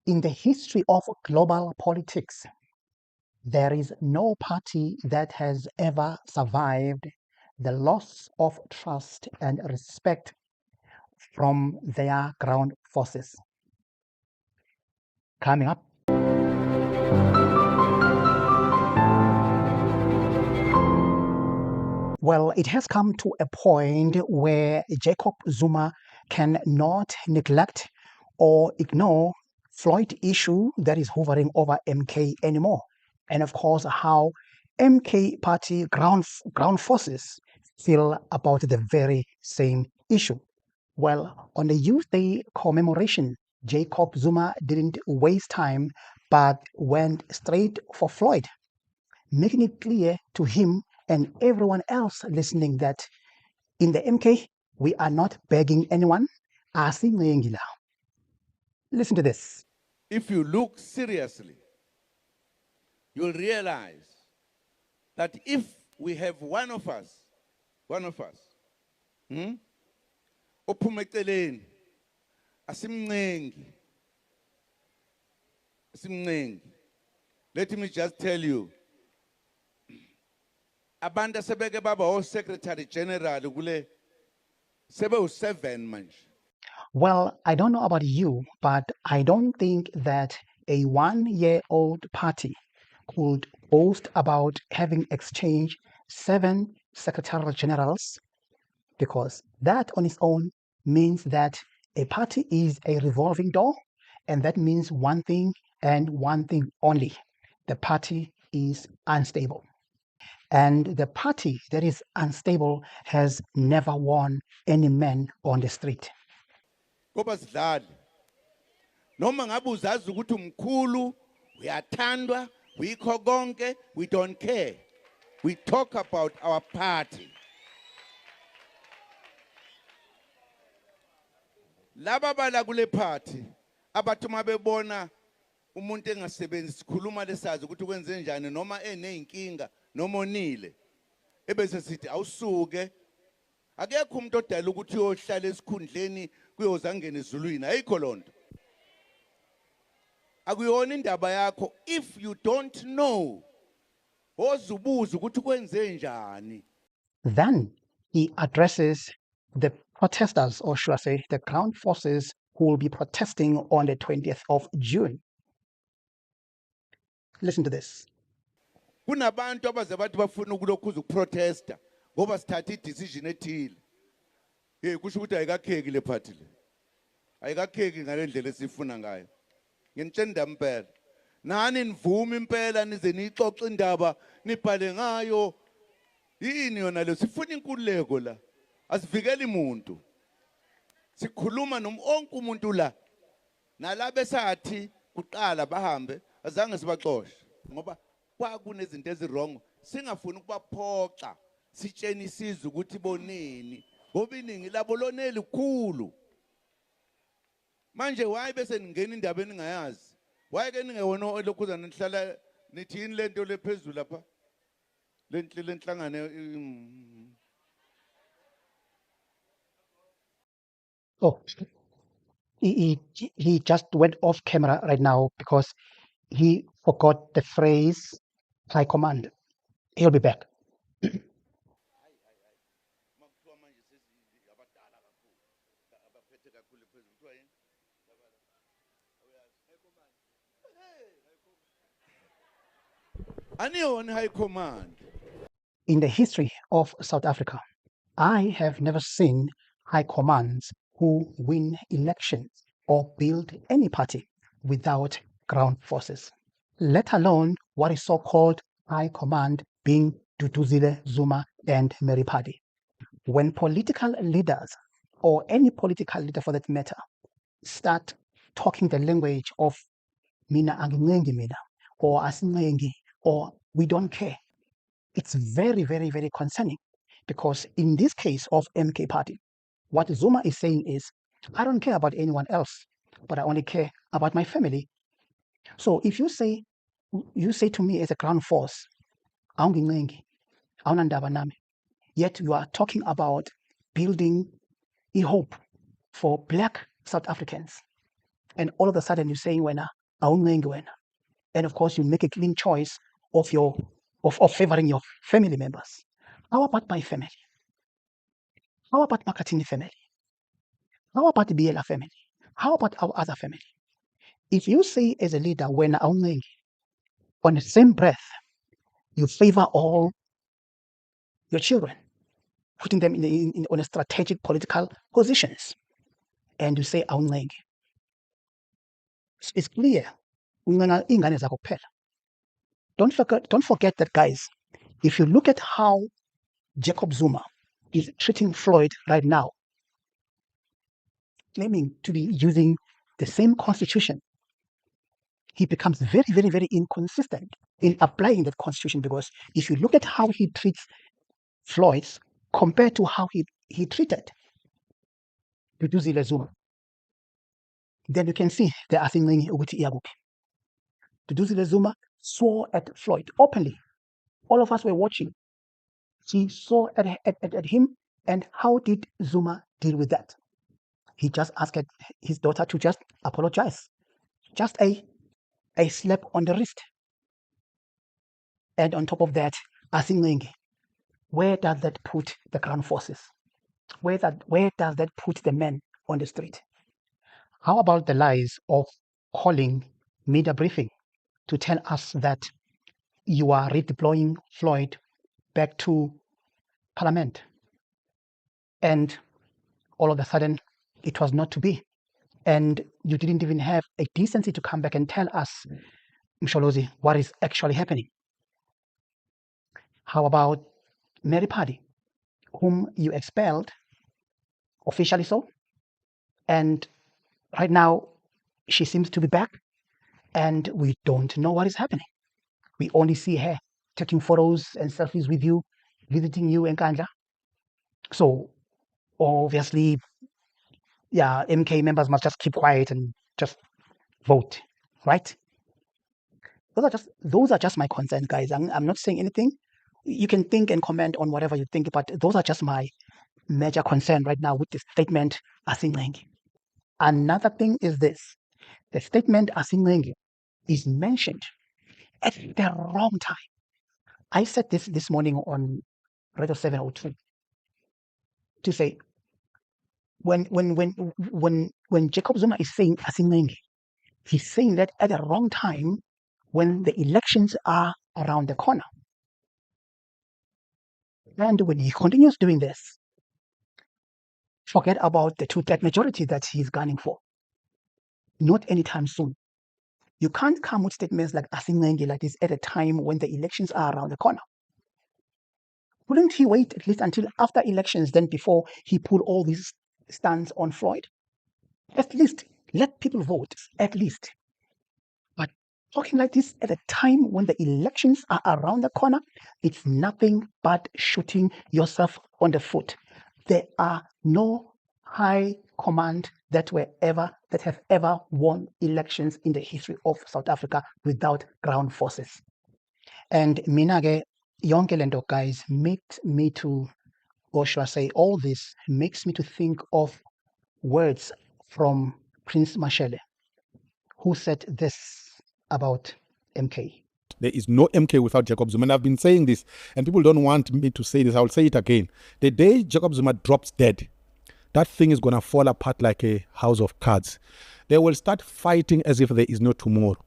In the history of global politics, there is no party that has ever survived the loss of trust and respect from their ground forces. Coming up, well, it has come to a point where Jacob Zuma cannot neglect or ignore Floyd issue that is hovering over MK anymore. And of course, how MK party ground forces feel about the very same issue. Well, on the Youth Day commemoration, Jacob Zuma didn't waste time but went straight for Floyd, making it clear to him and everyone else listening that in the MK, we are not begging anyone. Listen to this. If you look seriously, you'll realize that if we have one of us, ophume eceleni, asimncengi. Let me just tell you, abantu sebeke baba o Secretary-General kule sebe u7 manje. Well, I don't know about you, but I don't think that a 1-year-old party could boast about having exchanged 7 Secretary-Generals, because that on its own means that a party is a revolving door, and that means one thing and one thing only: the party is unstable. And the party that is unstable has never won any man on the street. Ngoba sidlali noma ngabe uzazi ukuthi umkhulu uyathandwa uyikho konke, we don't care. We talk about our party. Laba bala kule party abathi mabebona umuntu engasebenzi sikhuluma lesazi ukuthi kwenze njani noma eneyinkinga noma onile ebese sithi awusuke. Akekho umuntu odala ukuthi uyohlala esikhundleni kuyozangena ezulwini, ayikho lonto. Akuyona indaba yakho if you don't know. Ozubuza ukuthi kwenze njani. Then he addresses the protesters, or should I say the ground forces, who will be protesting on the 20th of June. Listen to this. Kunabantu abaze bathi bafuna ukulokhuza ukuprotesta ngoba sithatha idecision ethile. Kusho ukuthi ayikakheki le party le. Ayikakheki ngalendlela esifuna ngayo. Nginitshela impela. Nani nivume impela nize nixoxe indaba nibhale ngayo. Yini yona le sifuna inkululeko la. Asivikeli umuntu. Sikhuluma nomonke umuntu la. Nalabe sathi kuqala bahambe azange sibaxoshe ngoba kwakunezinto ezirong singafuni ukubaphoxa sitshena isizwe ukuthi boneni ngoba iningi labo loneli kukhulu. Manje why bese ningena indaba eningayazi? Why ke ningewona lokhuza nihlala nithini lento lephezulu lapha lenhlangane. Oh, he just went off camera right now because he forgot the phrase high command. He'll be back. High command. In the history of South Africa, I have never seen high commands who win elections or build any party without ground forces, let alone what is so-called high command being Duduzile, Zuma, and Mary Paddy. When political leaders, or any political leader for that matter, start talking the language of mina angincengi mina, or asincengi, or we don't care, it's very, very, very concerning, because in this case of MK party, what Zuma is saying is, I don't care about anyone else, but I only care about my family. So if you say to me as a ground force, yet you are talking about building a hope for Black South Africans, and all of a sudden you're saying, "Wena, wena," and of course you make a clean choice of favoring your family members. How about my family? How about Makatini family? How about the Biela family? How about our other family? If you say as a leader, when on the same breath, you favor all your children, putting them on a strategic political positions, and you say it's clear. Don't forget that, guys. If you look at how Jacob Zuma is treating Floyd right now, claiming to be using the same constitution, he becomes very, very, very inconsistent in applying that constitution, because if you look at how he treats Floyds compared to how he treated Duduzile Zuma, then you can see there are things ukuthi iyakuphi. Duduzile Zuma swore at Floyd openly. All of us were watching. She swore at him, and how did Zuma deal with that? He just asked his daughter to just apologize. Just a slap on the wrist. And on top of that, Asingengi, where does that put the ground forces? Where does that put the men on the street? How about the lies of calling media briefing to tell us that you are redeploying Floyd back to Parliament, and all of a sudden it was not to be, and you didn't even have a decency to come back and tell us, Msholozi, what is actually happening? How about Mary Paddy, whom you expelled officially so, and right now she seems to be back, and we don't know what is happening. We only see her taking photos and selfies with you, visiting you in Kandla. So obviously, yeah, MK members must just keep quiet and just vote, right? Those are just my concerns, guys. I'm not saying anything. You can think and comment on whatever you think, but those are just my major concern right now with the statement Asinglengi. Another thing is this: the statement Asinglengi is mentioned at the wrong time. I said this morning on Radio 702 to say when Jacob Zuma is saying Asinglengi, he's saying that at the wrong time when the elections are around the corner. And when he continues doing this, forget about the two-third majority that he's gunning for. Not anytime soon. You can't come with statements like Asinglengi like this at a time when the elections are around the corner. Wouldn't he wait at least until after elections then before he pull all these stands on Floyd? At least let people vote, at least. But talking like this at a time when the elections are around the corner, it's nothing but shooting yourself on the foot. There are no high command that have ever won elections in the history of South Africa without ground forces. And Minage yonke lento, guys, makes me to, or should I say, all this makes me to think of words from Prince Mashele, who said this about MK. There is no MK without Jacob Zuma. And I've been saying this, and people don't want me to say this. I'll say it again. The day Jacob Zuma drops dead, that thing is going to fall apart like a house of cards. They will start fighting as if there is no tomorrow.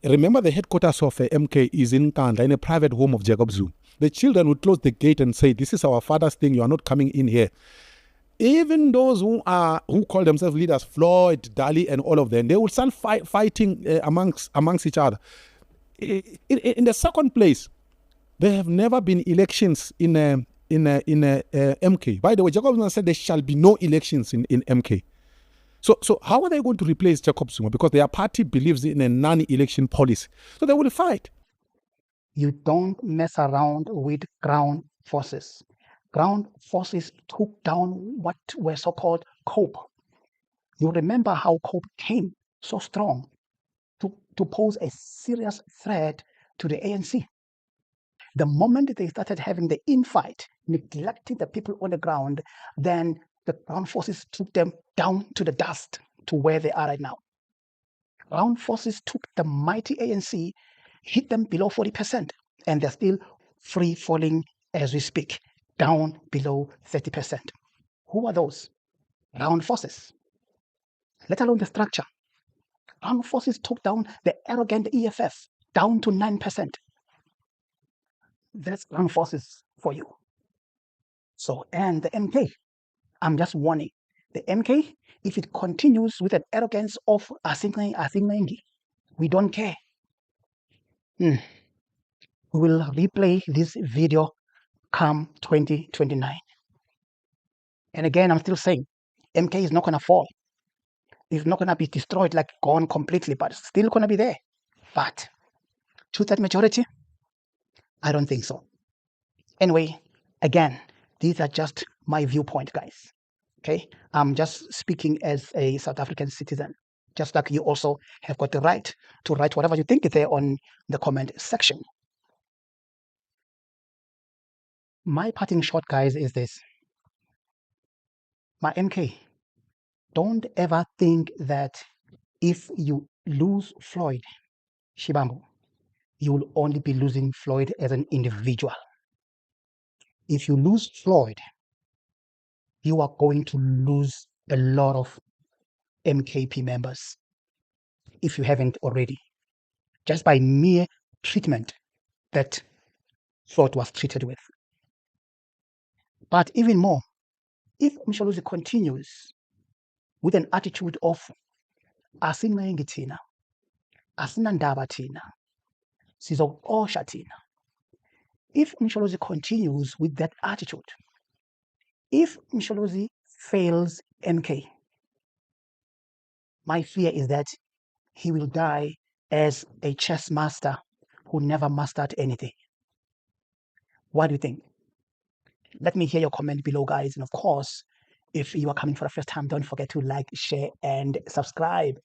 Remember, the headquarters of MK is in Kandla, in a private home of Jacob Zuma. The children would close the gate and say, "This is our father's thing. You are not coming in here." Even those who call themselves leaders, Floyd, Dali, and all of them, they will start fighting amongst each other. In the second place, there have never been elections in MK. By the way, Jacob Zuma said there shall be no elections in MK. So how are they going to replace Jacob Zuma? Because their party believes in a non-election policy. So they will fight. You don't mess around with ground forces. Ground forces took down what were so-called COPE. You remember how COPE came so strong to pose a serious threat to the ANC. The moment they started having the infight, neglecting the people on the ground, then the ground forces took them down to the dust to where they are right now. Ground forces took the mighty ANC, hit them below 40%, and they're still free falling as we speak, down below 30%. Who are those? Ground forces. Let alone the structure. Ground forces took down the arrogant EFF down to 9%. That's ground forces for you. So, and the MK, I'm just warning, the MK, if it continues with an arrogance of Asingengi, we don't care. We will replay this video come 2029. And again, I'm still saying, MK is not going to fall. It's not going to be destroyed, like gone completely, but it's still going to be there. But two-thirds majority? I don't think so. Anyway, again, these are just my viewpoint, guys. Okay, I'm just speaking as a South African citizen, just like you also have got the right to write whatever you think there on the comment section. My parting shot, guys, is this. My MK, don't ever think that if you lose Floyd Shibambu, you will only be losing Floyd as an individual. If you lose Floyd, you are going to lose a lot of MKP members, if you haven't already, just by mere treatment that Floyd was treated with. But even more, if Msholozi continues with an attitude of asincengi thina, asinandaba thina, sizokuxosha thina, if Msholozi continues with that attitude, if Msholozi fails MK, my fear is that he will die as a chess master who never mastered anything. What do you think? Let me hear your comment below, guys. And of course, if you are coming for the first time, don't forget to like, share, and subscribe.